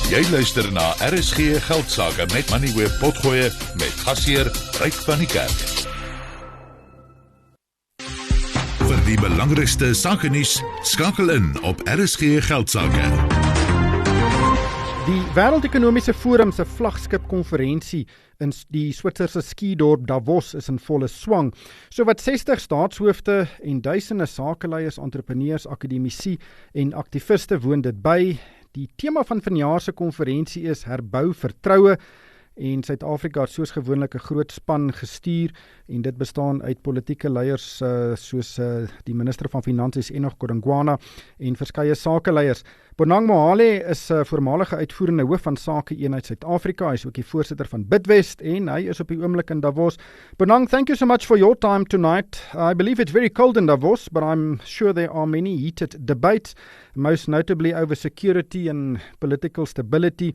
Jy luister na RSG Geldsaake met Moneyweb Potgoe met gasheer Ryk van die Kerk. Vir die belangrikste sakenuus, skakel in op RSG Geldsaake. Die Wêreldekonomiese Forum se vlagskip-konferensie in die Switserse skiedorp Davos is in volle swang. Sowat 60 staatshoofde en duisende sakeleiers, entrepreneurs, akademici en aktiviste woon dit by. Die tema van vanjaar se konferensie is herbou vertroue en Suid-Afrika het soos gewoonlik 'n groot span gestuur en dit bestaan uit politieke leiers soos die minister van Finansies Enoch Godongwana en verskeie sakeleiers. Bonang Mohale is voormalige uitvoerende hoof van Sake-eenheid Suid-Afrika. Hy is ook die voorsitter van Bidwest en hy is op die oomblik in Davos. Bonang, thank you so much for your time tonight. I believe it's very cold in Davos, but I'm sure there are many heated debates, most notably over security and political stability.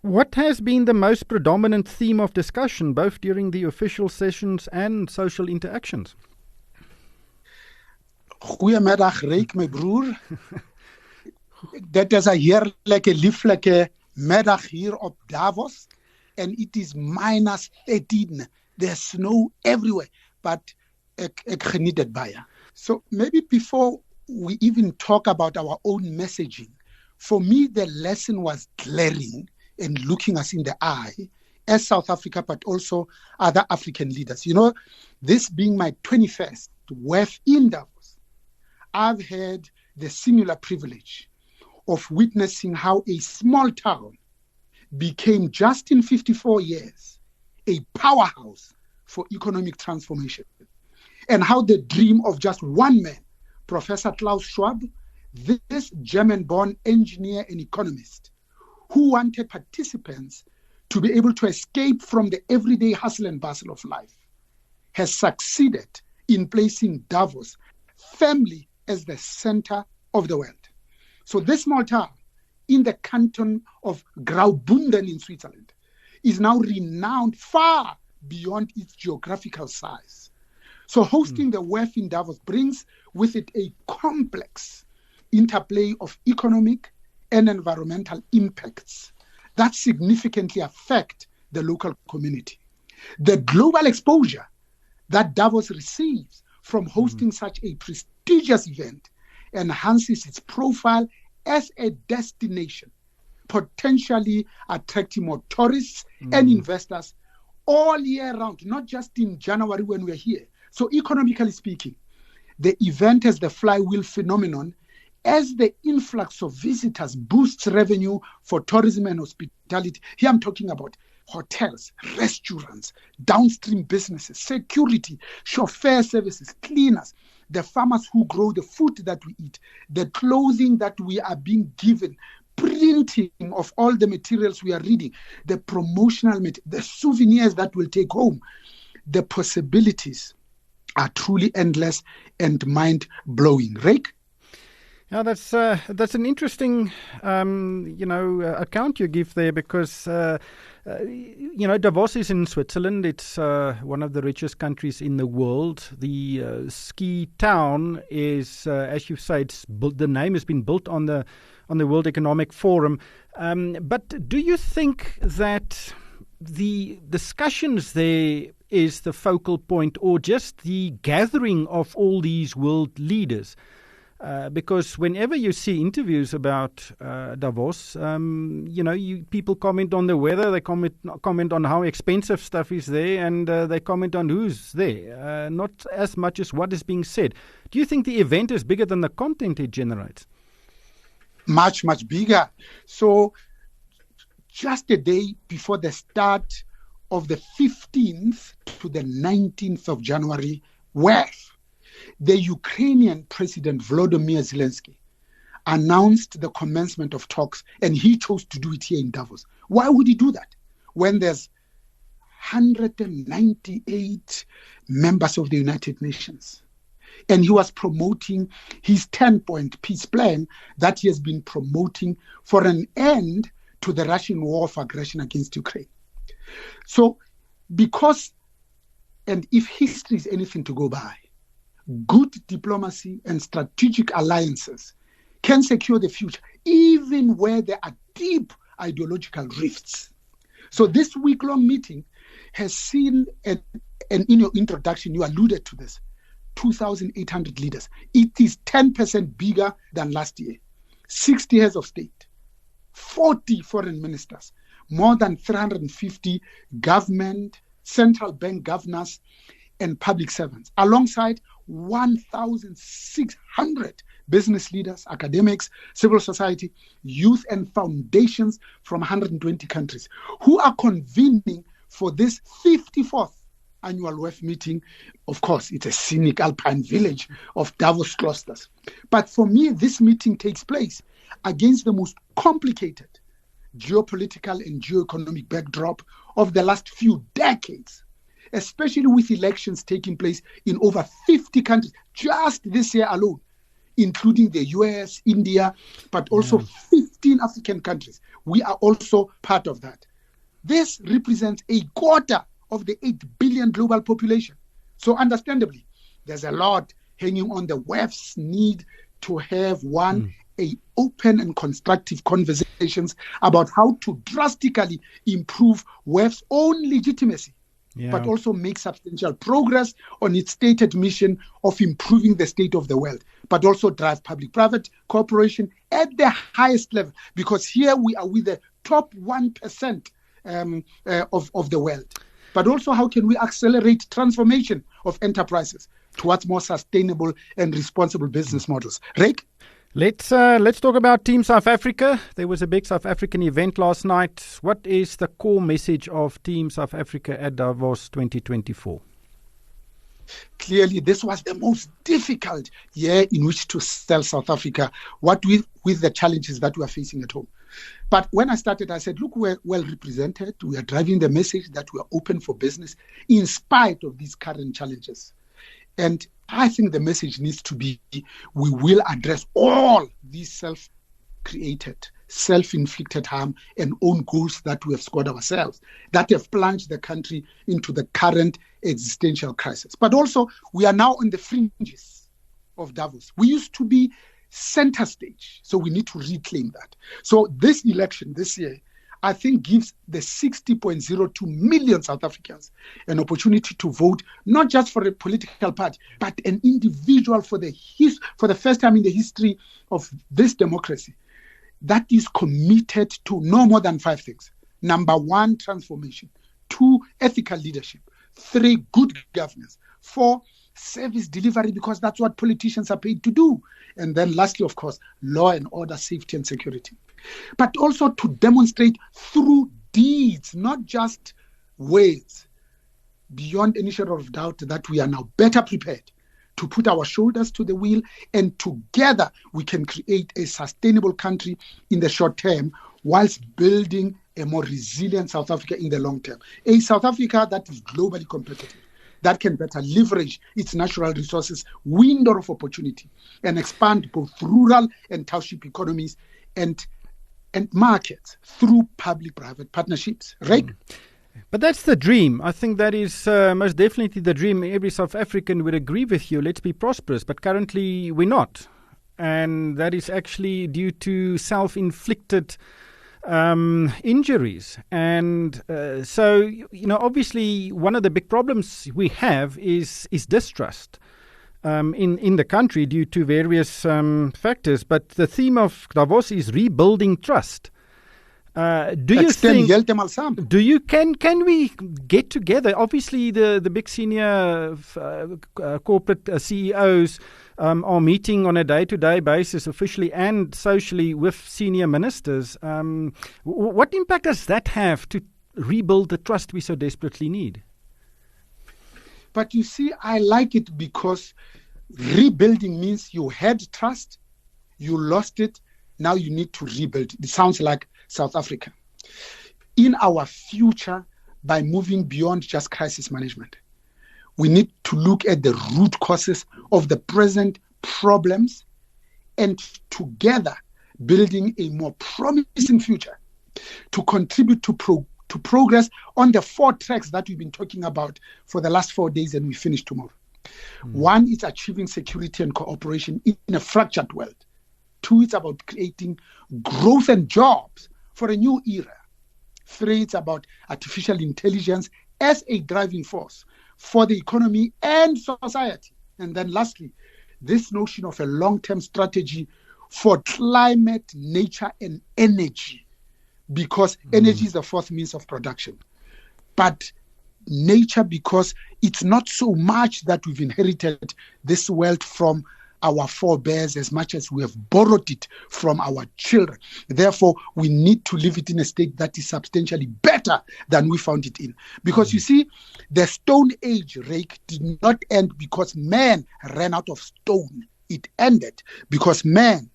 What has been the most predominant theme of discussion, both during the official sessions and social interactions? Goeiemiddag, Ryk, my broer. Dit is 'n heerlike, lieflike middag hier op Davos. And it is minus 13. There's snow everywhere. But ek geniet dit baie. So maybe before we even talk about our own messaging, for me the lesson was glaring and looking us in the eye as South Africa, but also other African leaders. You know, this being my 21st WEF in Davos, I've had the singular privilege of witnessing how a small town became, just in 54 years, a powerhouse for economic transformation. And how the dream of just one man, Professor Klaus Schwab, this German-born engineer and economist, who wanted participants to be able to escape from the everyday hustle and bustle of life, has succeeded in placing Davos firmly as the center of the world. So this small town in the canton of Graubünden in Switzerland is now renowned far beyond its geographical size. So hosting the WEF in Davos brings with it a complex interplay of economic and environmental impacts that significantly affect the local community. The global exposure that Davos receives from hosting such a prestigious event enhances its profile as a destination, potentially attracting more tourists and investors all year round, not just in January when we're here. So economically speaking, the event has the flywheel phenomenon. As the influx of visitors boosts revenue for tourism and hospitality, here I'm talking about hotels, restaurants, downstream businesses, security, chauffeur services, cleaners, the farmers who grow the food that we eat, the clothing that we are being given, printing of all the materials we are reading, the promotional the souvenirs that we'll take home. The possibilities are truly endless and mind-blowing. Ryk? Yeah, that's an interesting, account you give there because, Davos is in Switzerland. It's one of the richest countries in the world. The ski town is, as you say, the name has been built on the World Economic Forum. But do you think that the discussions there is the focal point, or just the gathering of all these world leaders? Because whenever you see interviews about Davos, people comment on the weather, they comment on how expensive stuff is there, and they comment on who's there, not as much as what is being said. Do you think the event is bigger than the content it generates? Much, much bigger. So just a day before the start of the 15th to the 19th of January WEF, the Ukrainian President Volodymyr Zelensky announced the commencement of talks, and he chose to do it here in Davos. Why would he do that when there's 198 members of the United Nations? And he was promoting his 10-point peace plan that he has been promoting for an end to the Russian war of aggression against Ukraine. So because, and if history is anything to go by, good diplomacy and strategic alliances can secure the future, even where there are deep ideological rifts. So this week-long meeting has seen, and in your introduction, you alluded to this, 2,800 leaders. It is 10% bigger than last year. 60 heads of state, 40 foreign ministers, more than 350 government, central bank governors, and public servants, alongside 1,600 business leaders, academics, civil society, youth, and foundations from 120 countries who are convening for this 54th annual WEF meeting. Of course, it's a scenic alpine village of Davos clusters. But for me, this meeting takes place against the most complicated geopolitical and geoeconomic backdrop of the last few decades, especially with elections taking place in over 50 countries just this year alone, including the US, India, but also 15 African countries. We are also part of that. This represents a quarter of the 8 billion global population. So understandably, there's a lot hanging on the WEF's need to have open and constructive conversations about how to drastically improve WEF's own legitimacy, but also make substantial progress on its stated mission of improving the state of the world, but also drive public-private cooperation at the highest level, because here we are with the top 1% of the world. But also, how can we accelerate transformation of enterprises towards more sustainable and responsible business models? Ryk? Let's talk about Team South Africa. There was a big South African event last night. What is the core message of Team South Africa at Davos 2024? Clearly, this was the most difficult year in which to sell South Africa, with the challenges that we are facing at home. But when I started, I said, look, we're well represented. We are driving the message that we are open for business in spite of these current challenges. And I think the message needs to be, we will address all these self-created, self-inflicted harm and own goals that we have scored ourselves, that have plunged the country into the current existential crisis. But also, we are now on the fringes of Davos. We used to be center stage, so we need to reclaim that. So this election this year, I think, gives the 60.02 million South Africans an opportunity to vote, not just for a political party, but an individual for the first time in the history of this democracy that is committed to no more than 5 things. Number 1, transformation. 2, ethical leadership. 3, good governance. 4, service delivery, because that's what politicians are paid to do. And then lastly, of course, law and order, safety and security. But also to demonstrate through deeds, not just words, beyond any shadow of doubt, that we are now better prepared to put our shoulders to the wheel, and together we can create a sustainable country in the short term whilst building a more resilient South Africa in the long term. A South Africa that is globally competitive, that can better leverage its natural resources, window of opportunity, and expand both rural and township economies and markets through public-private partnerships. Right? But that's the dream. I think that is most definitely the dream. Every South African would agree with you. Let's be prosperous. But currently we're not. And that is actually due to self-inflicted injuries. And so, obviously one of the big problems we have is distrust in the country due to various factors. But the theme of Davos is rebuilding trust. Do you think? Can we get together? Obviously, the big senior corporate CEOs are meeting on a day-to-day basis, officially and socially, with senior ministers. What impact does that have to rebuild the trust we so desperately need? But you see, I like it because rebuilding means you had trust, you lost it, now you need to rebuild. It sounds like South Africa. In our future, by moving beyond just crisis management, we need to look at the root causes of the present problems and together building a more promising future to contribute to progress on the 4 tracks that we've been talking about for the last 4 days, and we finish tomorrow. 1 is achieving security and cooperation in a fractured world. 2 is about creating growth and jobs for a new era. Threats about artificial intelligence as a driving force for the economy and society. And then lastly, this notion of a long-term strategy for climate, nature, and energy, because energy is the fourth means of production. But nature, because it's not so much that we've inherited this wealth from our forebears as much as we have borrowed it from our children. Therefore, we need to leave it in a state that is substantially better than we found it in. Because you see, the Stone Age, Rake, did not end because man ran out of stone. It ended because man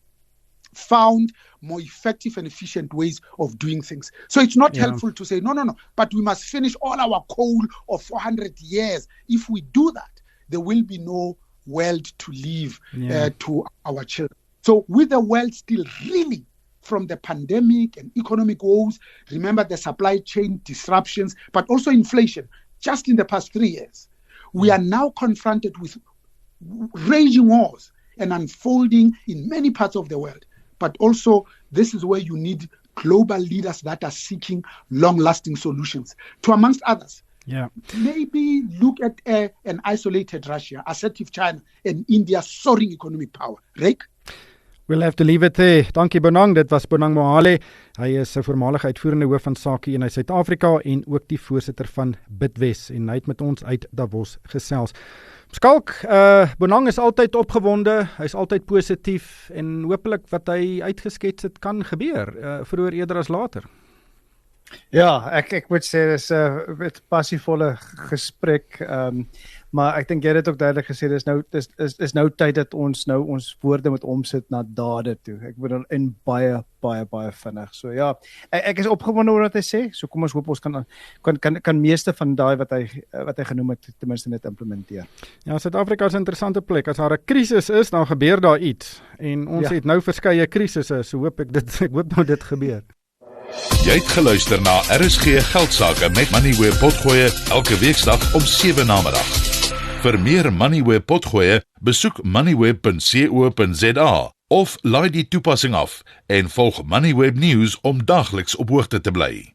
found more effective and efficient ways of doing things. So it's not helpful to say, no, but we must finish all our coal of 400 years. If we do that, there will be no world to leave to our children. So with the world still reeling from the pandemic and economic woes, remember the supply chain disruptions, but also inflation, just in the past 3 years, we are now confronted with raging wars and unfolding in many parts of the world. But also, this is where you need global leaders that are seeking long-lasting solutions to, amongst others, maybe look at an isolated Russia, assertive China, and India's soaring economic power. Rick? We'll have to leave it there. Dankie Bonang, dit was Bonang Mohale. Hy is 'n voormalige uitvoerende hoof van sake in Suid-Afrika en ook die voorsitter van Bidwest en hy het met ons uit Davos gesels. Skalk, Bonang is altyd opgewonde, hy's altyd positief en hopelik wat hy uitgeskets het kan gebeur, vroeër eerder as later. Ja, ek moet sê dis 'n passievolle gesprek, maar ek dink jy het dit ook duidelik gesê, dis nou tyd dat ons nou ons woorde moet omsit na dade toe. Ek bedoel en baie vinnig. So ja, ek is opgewonde oor wat hy sê. So kom ons hoop ons kan meeste van daai wat hy genoem het ten minste net implementeer. Ja, Suid-Afrika is 'n interessante plek. As daar 'n krisis is, dan gebeur daar iets. En ons het nou verskeie krisisse, so ek hoop nou dit gebeur. Jy het geluister na RSG Geldsaake met Moneyweb Potgoe elke weeksdag om 7 namiddag. Vir meer Moneyweb Potgoe, besoek moneyweb.co.za of laai die toepassing af en volg Moneyweb News om dagliks op hoogte te bly.